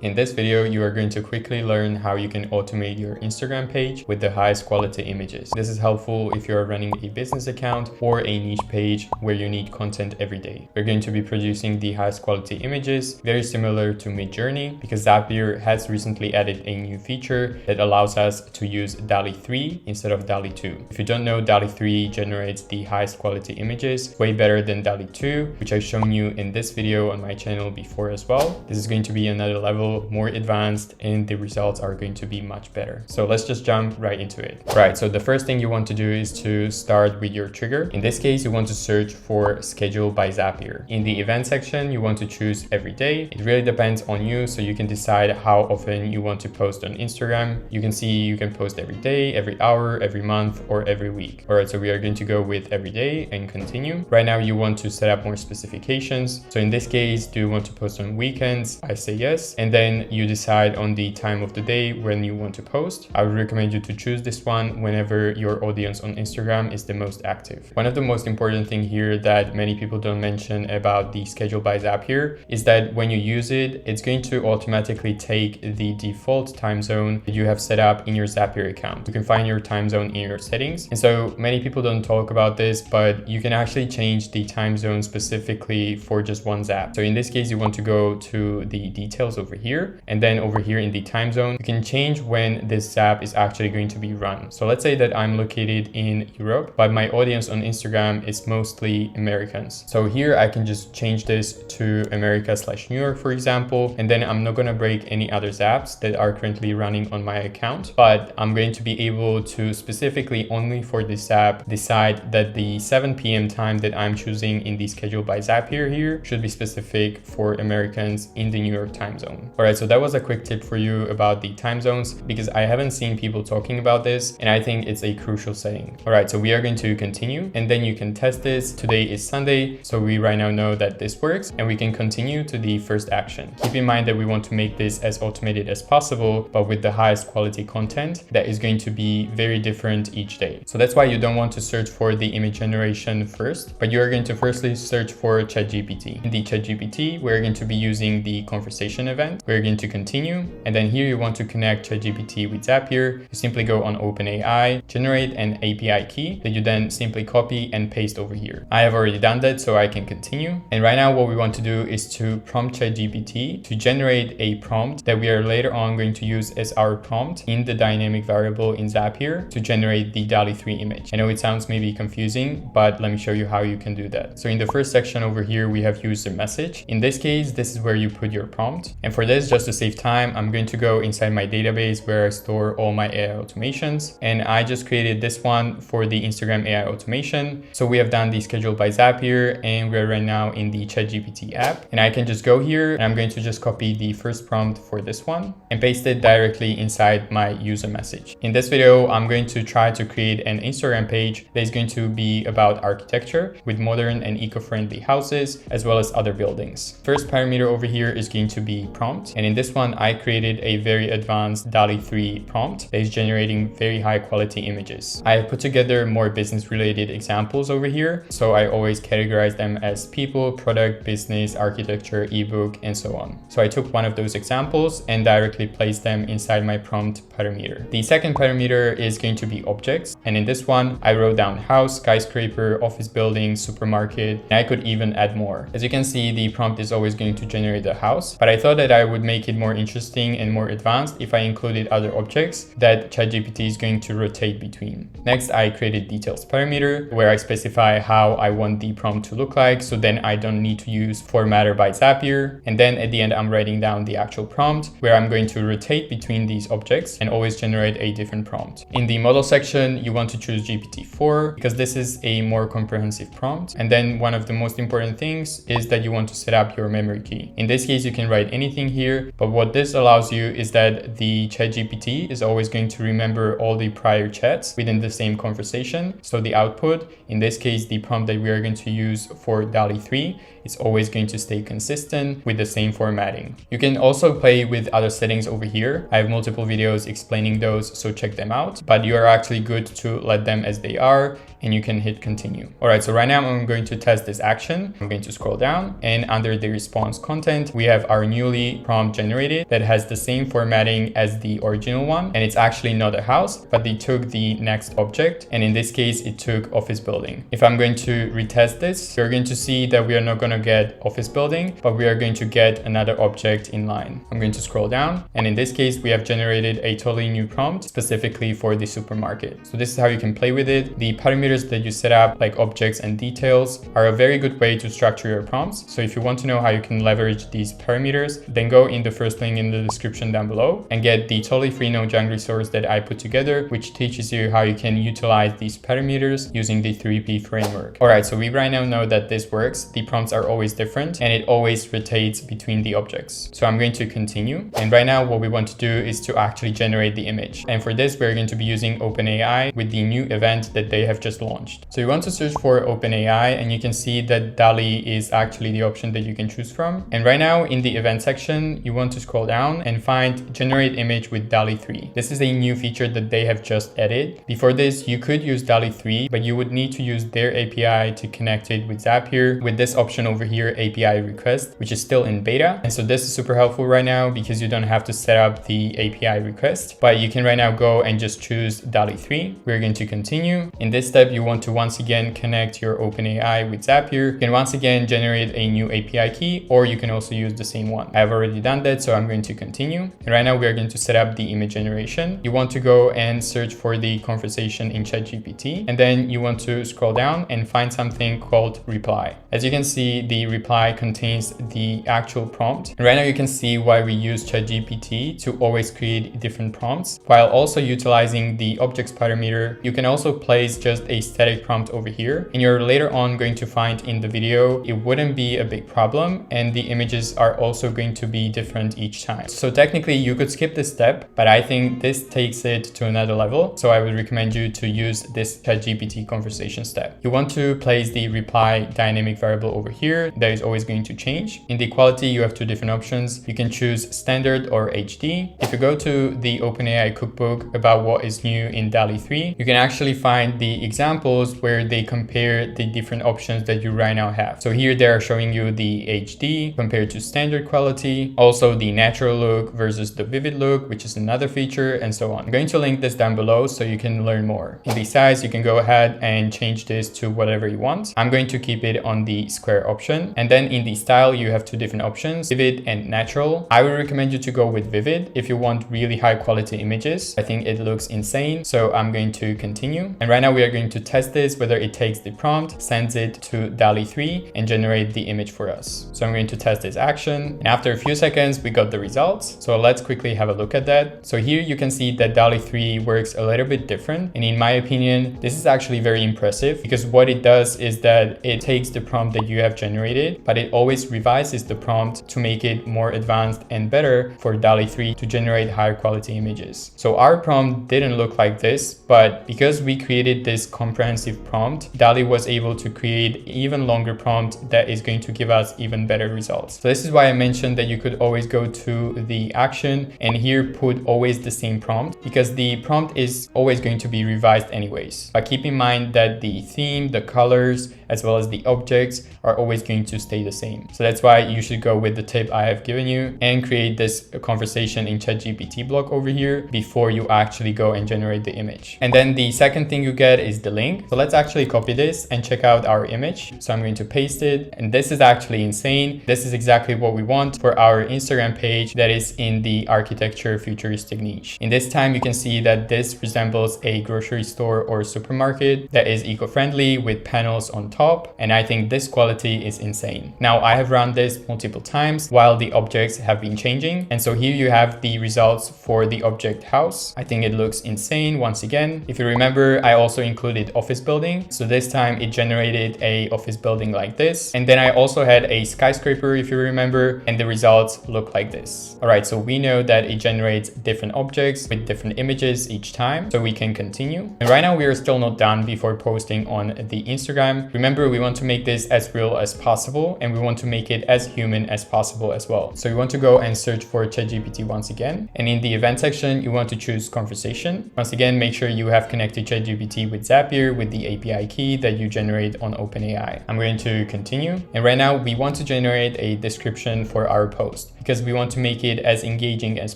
In this video, you are going to quickly learn how you can automate your Instagram page with the highest quality images. This is helpful if you're running a business account or a niche page where you need content every day. We're going to be producing the highest quality images, very similar to Midjourney, because Zapier has recently added a new feature that allows us to use DALL-E 3 instead of DALL-E 2. If you don't know, DALL-E 3 generates the highest quality images, way better than DALL-E 2, which I've shown you in this video on my channel before as well. This is going to be another level, more advanced, and the results are going to be much better. So let's just jump right into it. Right, so the first thing you want to do is to start with your trigger. In this case, you want to search for schedule by Zapier. In the event section, you want to choose every day. It really depends on you, so you can decide how often you want to post on Instagram. You can see you can post every day, every hour, every month, or every week. All right, so we are going to go with every day and continue. Right now, you want to set up more specifications. So in this case, do you want to post on weekends? I say yes. And then you decide on the time of the day when you want to post. I would recommend you to choose this one whenever your audience on Instagram is the most active. One of the most important thing here that many people don't mention about the schedule by Zapier is that when you use it, it's going to automatically take the default time zone that you have set up in your Zapier account. You can find your time zone in your settings. And so many people don't talk about this, but you can actually change the time zone specifically for just one Zap. So in this case, you want to go to the details over here, and then over here in the time zone, you can change when this Zap is actually going to be run. So let's say that I'm located in Europe, but my audience on Instagram is mostly Americans. So here I can just change this to America/New York, for example, and then I'm not going to break any other Zaps that are currently running on my account, but I'm going to be able to specifically only for this Zap decide that the 7 p.m. time that I'm choosing in the schedule by Zapier here should be specific for Americans in the New York time zone. All right, so that was a quick tip for you about the time zones because I haven't seen people talking about this and I think it's a crucial setting. All right, so we are going to continue and then you can test this. Today is Sunday, so we right now know that this works and we can continue to the first action. Keep in mind that we want to make this as automated as possible, but with the highest quality content that is going to be very different each day. So that's why you don't want to search for the image generation first, but you are going to firstly search for ChatGPT. In the ChatGPT, we're going to be using the conversation event. We're going to continue. And then here you want to connect ChatGPT with Zapier. You simply go on OpenAI, generate an API key that you then simply copy and paste over here. I have already done that, so I can continue. And right now what we want to do is to prompt ChatGPT to generate a prompt that we are later on going to use as our prompt in the dynamic variable in Zapier to generate the DALL-E 3 image. I know it sounds maybe confusing, but let me show you how you can do that. So in the first section over here, we have user message. In this case, this is where you put your prompt. And for this, just to save time, I'm going to go inside my database where I store all my AI automations. And I just created this one for the Instagram AI automation. So we have done the schedule by Zapier and we're right now in the ChatGPT app. And I can just go here and I'm going to just copy the first prompt for this one and paste it directly inside my user message. In this video, I'm going to try to create an Instagram page that is going to be about architecture with modern and eco-friendly houses, as well as other buildings. First parameter over here is going to be prompt. And in this one, I created a very advanced DALL-E 3 prompt that is generating very high quality images. I have put together more business related examples over here. So I always categorize them as people, product, business, architecture, ebook, and so on. So I took one of those examples and directly placed them inside my prompt parameter. The second parameter is going to be objects. And in this one, I wrote down house, skyscraper, office building, supermarket, and I could even add more. As you can see, the prompt is always going to generate a house, but I thought that I would make it more interesting and more advanced if I included other objects that ChatGPT is going to rotate between. Next, I created details parameter where I specify how I want the prompt to look like, so then I don't need to use formatter by Zapier. And then at the end, I'm writing down the actual prompt where I'm going to rotate between these objects and always generate a different prompt. In the model section, you want to choose GPT-4 because this is a more comprehensive prompt. And then one of the most important things is that you want to set up your memory key. In this case, you can write anything here, but what this allows you is that the ChatGPT is always going to remember all the prior chats within the same conversation. So the output, in this case, the prompt that we are going to use for DALL-E 3 is always going to stay consistent with the same formatting. You can also play with other settings over here. I have multiple videos explaining those, so check them out, but you are actually good to let them as they are and you can hit continue. All right, so right now I'm going to test this action. I'm going to scroll down and under the response content, we have our newly prompted prompt generated that has the same formatting as the original one, and it's actually not a house, but they took the next object, and in this case it took office building. If I'm going to retest this, you're going to see that we are not going to get office building, but we are going to get another object in line. I'm going to scroll down, and in this case we have generated a totally new prompt specifically for the supermarket. So this is how you can play with it. The parameters that you set up, like objects and details, are a very good way to structure your prompts. So if you want to know how you can leverage these parameters, then go in the first link in the description down below and get the totally free no junk resource that I put together, which teaches you how you can utilize these parameters using the 3P framework. All right, so we right now know that this works. The prompts are always different and it always rotates between the objects. So I'm going to continue. And right now what we want to do is to actually generate the image. And for this, we're going to be using OpenAI with the new event that they have just launched. So you want to search for OpenAI, and you can see that DALL-E is actually the option that you can choose from. And right now in the event section, you want to scroll down and find generate image with DALL-E 3. This is a new feature that they have just added. Before this, you could use DALL-E 3, but you would need to use their API to connect it with Zapier with this option over here, API request, which is still in beta. And so this is super helpful right now because you don't have to set up the API request, but you can right now go and just choose DALL-E 3. We're going to continue. In this step, you want to once again connect your OpenAI with Zapier. You can once again generate a new API key, or you can also use the same one. I've already done that, so I'm going to continue. And right now we are going to set up the image generation. You want to go and search for the conversation in ChatGPT, and then you want to scroll down and find something called reply. As you can see, the reply contains the actual prompt. And right now you can see why we use ChatGPT to always create different prompts while also utilizing the objects parameter. You can also place just a static prompt over here, and you're later on going to find in the video it wouldn't be a big problem, and the images are also going to be different each time. So technically you could skip this step, but I think this takes it to another level, so I would recommend you to use this ChatGPT conversation step. You want to place the reply dynamic variable over here that is always going to change. In the quality, you have two different options. You can choose standard or HD. If you go to the OpenAI cookbook about what is new in DALL-E 3, you can actually find the examples where they compare the different options that you right now have. So here they are showing you the HD compared to standard quality, also the natural look versus the vivid look, which is another feature, and so on. I'm going to link this down below so you can learn more. In the size, you can go ahead and change this to whatever you want. I'm going to keep it on the square option. And then in the style, you have two different options, vivid and natural. I would recommend you to go with vivid if you want really high quality images. I think it looks insane, so I'm going to continue. And right now we are going to test this, whether it takes the prompt, sends it to DALL-E 3 and generate the image for us. So I'm going to test this action, and after a few seconds we got the results. So let's quickly have a look at that. So here you can see that DALL-E 3 works a little bit different, and in my opinion this is actually very impressive because what it does is that it takes the prompt that you have generated, but it always revises the prompt to make it more advanced and better for DALL-E 3 to generate higher quality images. So our prompt didn't look like this, but because we created this comprehensive prompt, DALL-E was able to create even longer prompt that is going to give us even better results. So this is why I mentioned that you could always go to the action and here put always the same prompt, because the prompt is always going to be revised anyways. But keep in mind that the theme, the colors, as well as the objects are always going to stay the same. So that's why you should go with the tip I have given you and create this conversation in ChatGPT block over here before you actually go and generate the image. And then the second thing you get is the link. So let's actually copy this and check out our image. So I'm going to paste it, and this is actually insane. This is exactly what we want for our Instagram page that is in the architecture futuristic niche. In this time, you can see that this resembles a grocery store or supermarket that is eco-friendly with panels on top, and I think this quality is insane. Now I have run this multiple times while the objects have been changing, and so here you have the results for the object house. I think it looks insane once again. If you remember, I also included office building, so this time it generated a office building like this, and then I also had a skyscraper if you remember, and the results look like this. All right, so we know that it generates different objects with different images each time, so we can continue. And right now we are still not done before posting on the Instagram. Remember, we want to make this as real as possible, and we want to make it as human as possible as well. So you want to go and search for ChatGPT once again, and in the event section you want to choose conversation. Once again, make sure you have connected ChatGPT with Zapier with the API key that you generate on OpenAI. I'm going to continue, and right now we want to generate a description for our post. because we want to make it as engaging as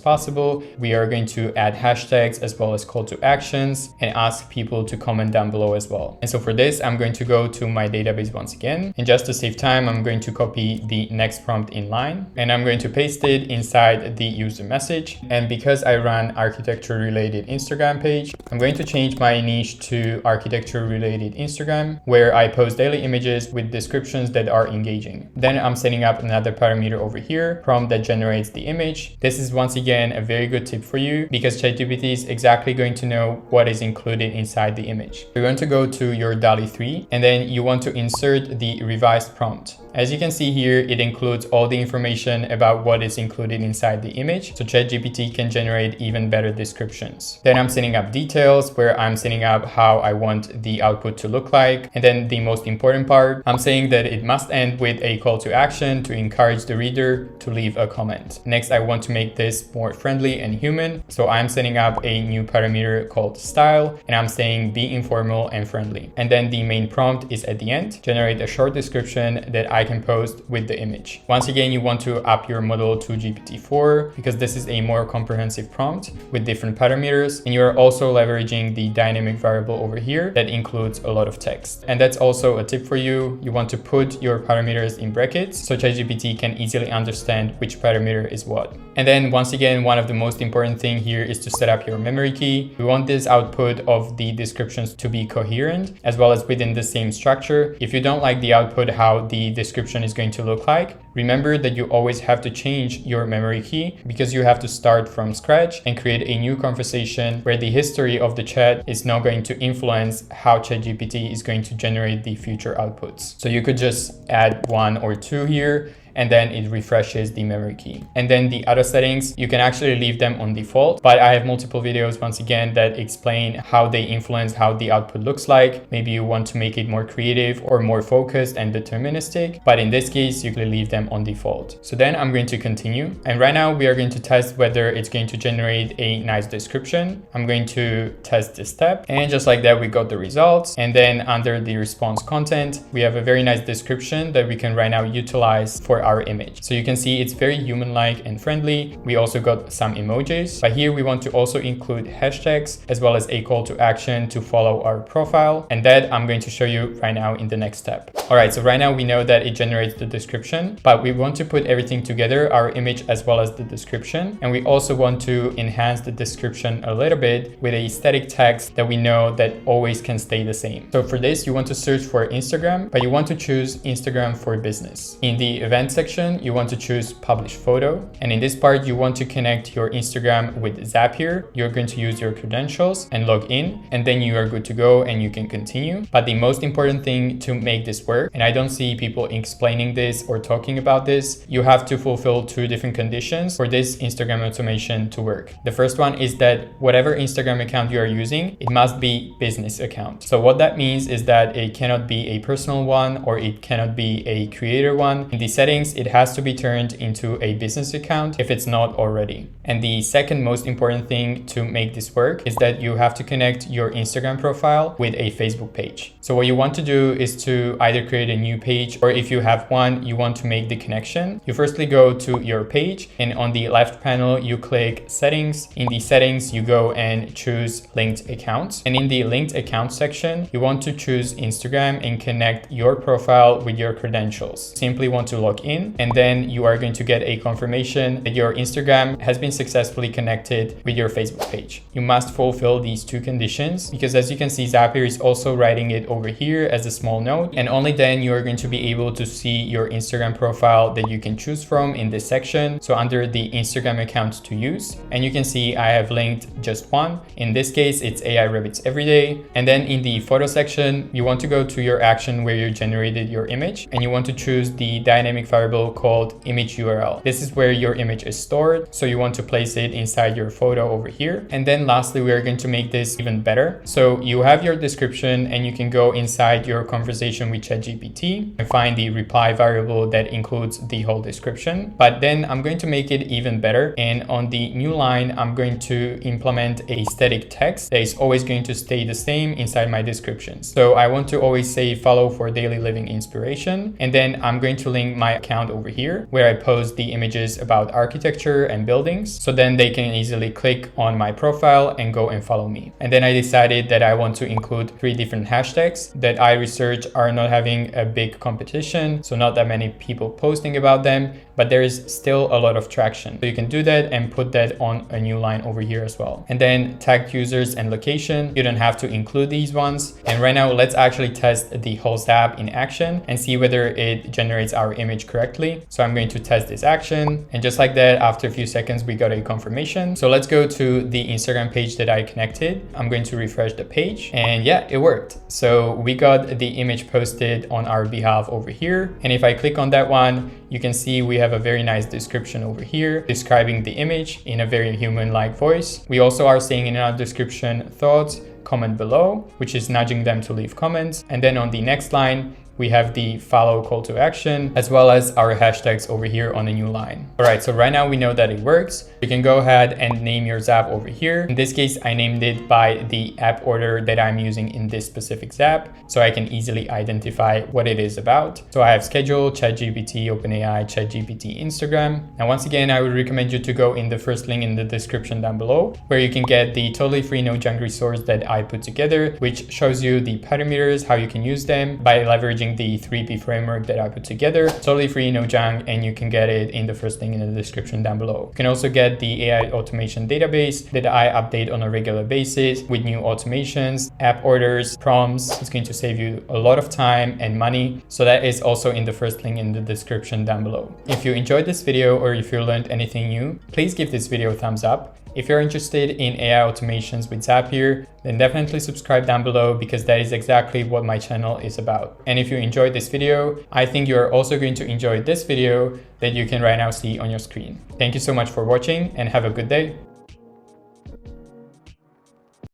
possible. We are going to add hashtags as well as call to actions and ask people to comment down below as well. And so for this, I'm going to go to my database once again. And just to save time, I'm going to copy the next prompt in line and I'm going to paste it inside the user message. And because I run architecture related Instagram page, I'm going to change my niche to architecture related Instagram, where I post daily images with descriptions that are engaging. Then I'm setting up another parameter over here, prompt that generates the image. This is once again a very good tip for you because ChatGPT is exactly going to know what is included inside the image. You're going to go to your DALL-E 3 and then you want to insert the revised prompt. As you can see here, it includes all the information about what is included inside the image, so ChatGPT can generate even better descriptions. Then I'm setting up details where I'm setting up how I want the output to look like. And then the most important part, I'm saying that it must end with a call to action to encourage the reader to leave a comment. Next, I want to make this more friendly and human. So I'm setting up a new parameter called style and I'm saying be informal and friendly. And then the main prompt is at the end, generate a short description that I can post with the image. Once again, you want to up your model to GPT-4 because this is a more comprehensive prompt with different parameters. And you're also leveraging the dynamic variable over here that includes a lot of text. And that's also a tip for you. You want to put your parameters in brackets so ChatGPT can easily understand which parameter is what. And then once again, one of the most important thing here is to set up your memory key. We want this output of the descriptions to be coherent as well as within the same structure. If you don't like the output, how the description is going to look like, remember that you always have to change your memory key because you have to start from scratch and create a new conversation where the history of the chat is not going to influence how ChatGPT is going to generate the future outputs. So you could just add 1 or 2 here and then it refreshes the memory key. And then the other settings, you can actually leave them on default, but I have multiple videos once again that explain how they influence how the output looks like. Maybe you want to make it more creative or more focused and deterministic, but in this case, you can leave them on default. So then I'm going to continue. And right now we are going to test whether it's going to generate a nice description. I'm going to test this step. And just like that, we got the results. And then under the response content, we have a very nice description that we can right now utilize for our image. So you can see it's very human-like and friendly. We also got some emojis, but here we want to also include hashtags as well as a call to action to follow our profile. And that I'm going to show you right now in the next step. All right, so right now we know that it generates the description, but we want to put everything together, our image as well as the description. And we also want to enhance the description a little bit with a static text that we know that always can stay the same. So for this, you want to search for Instagram, but you want to choose Instagram for business. In the event section, you want to choose publish photo. And in this part, you want to connect your Instagram with Zapier. You're going to use your credentials and log in, and then you are good to go and you can continue. But the most important thing to make this work, and I don't see people explaining this or talking about this, you have to fulfill 2 different conditions for this Instagram automation to work. The first one is that whatever Instagram account you are using, it must be business account. So what that means is that it cannot be a personal one or it cannot be a creator one. In the settings, it has to be turned into a business account if it's not already. And the second most important thing to make this work is that you have to connect your Instagram profile with a Facebook page. So what you want to do is to either create a new page, or if you have one, you want to make the connection. You firstly go to your page and on the left panel, you click settings. In the settings, you go and choose linked accounts. And in the linked account section, you want to choose Instagram and connect your profile with your credentials. Simply want to log in, and then you are going to get a confirmation that your Instagram has been successfully connected with your Facebook page. You must fulfill these 2 conditions because as you can see, Zapier is also writing it over here as a small note, and only then you are going to be able to see your Instagram profile that you can choose from in this section. So under the Instagram account to use, and you can see I have linked just one. In this case, it's AI Rabbits Everyday. And then in the photo section, you want to go to your action where you generated your image, and you want to choose the dynamic variable called image URL. This is where your image is stored, so you want to place it inside your photo over here. And then lastly, we are going to make this even better. So you have your description and you can go inside your conversation with ChatGPT and find the reply variable that includes includes the whole description. But then I'm going to make it even better. And on the new line, I'm going to implement a static text that is always going to stay the same inside my descriptions. So I want to always say follow for daily living inspiration. And then I'm going to link my account over here where I post the images about architecture and buildings. So then they can easily click on my profile and go and follow me. And then I decided that I want to include 3 different hashtags that I research are not having a big competition. So not that many people posting about them, but there is still a lot of traction. So you can do that and put that on a new line over here as well. And then tagged users and location. You don't have to include these ones. And right now, let's actually test the whole Zap in action and see whether it generates our image correctly. So I'm going to test this action. And just like that, after a few seconds, we got a confirmation. So let's go to the Instagram page that I connected. I'm going to refresh the page and yeah, it worked. So we got the image posted on our behalf over here. And if I click on that one, you can see we have a very nice description over here describing the image in a very human-like voice. We also are saying in our description thoughts, comment below, which is nudging them to leave comments. And then on the next line, we have the follow call to action, as well as our hashtags over here on a new line. All right, so right now we know that it works. You can go ahead and name your Zap over here. In this case, I named it by the app order that I'm using in this specific Zap, so I can easily identify what it is about. So I have schedule, ChatGPT, OpenAI, ChatGPT, Instagram. And once again, I would recommend you to go in the first link in the description down below, where you can get the totally free no junk resource that I put together, which shows you the parameters, how you can use them by leveraging the 3P framework that I put together. Totally free, no junk, and you can get it in the first link in the description down below. You can also get the AI automation database that I update on a regular basis with new automations, app orders, prompts. It's going to save you a lot of time and money. So that is also in the first link in the description down below. If you enjoyed this video or if you learned anything new, please give this video a thumbs up. If you're interested in AI automations with Zapier, then definitely subscribe down below because that is exactly what my channel is about. And if you enjoyed this video, I think you're also going to enjoy this video that you can right now see on your screen. Thank you so much for watching and have a good day.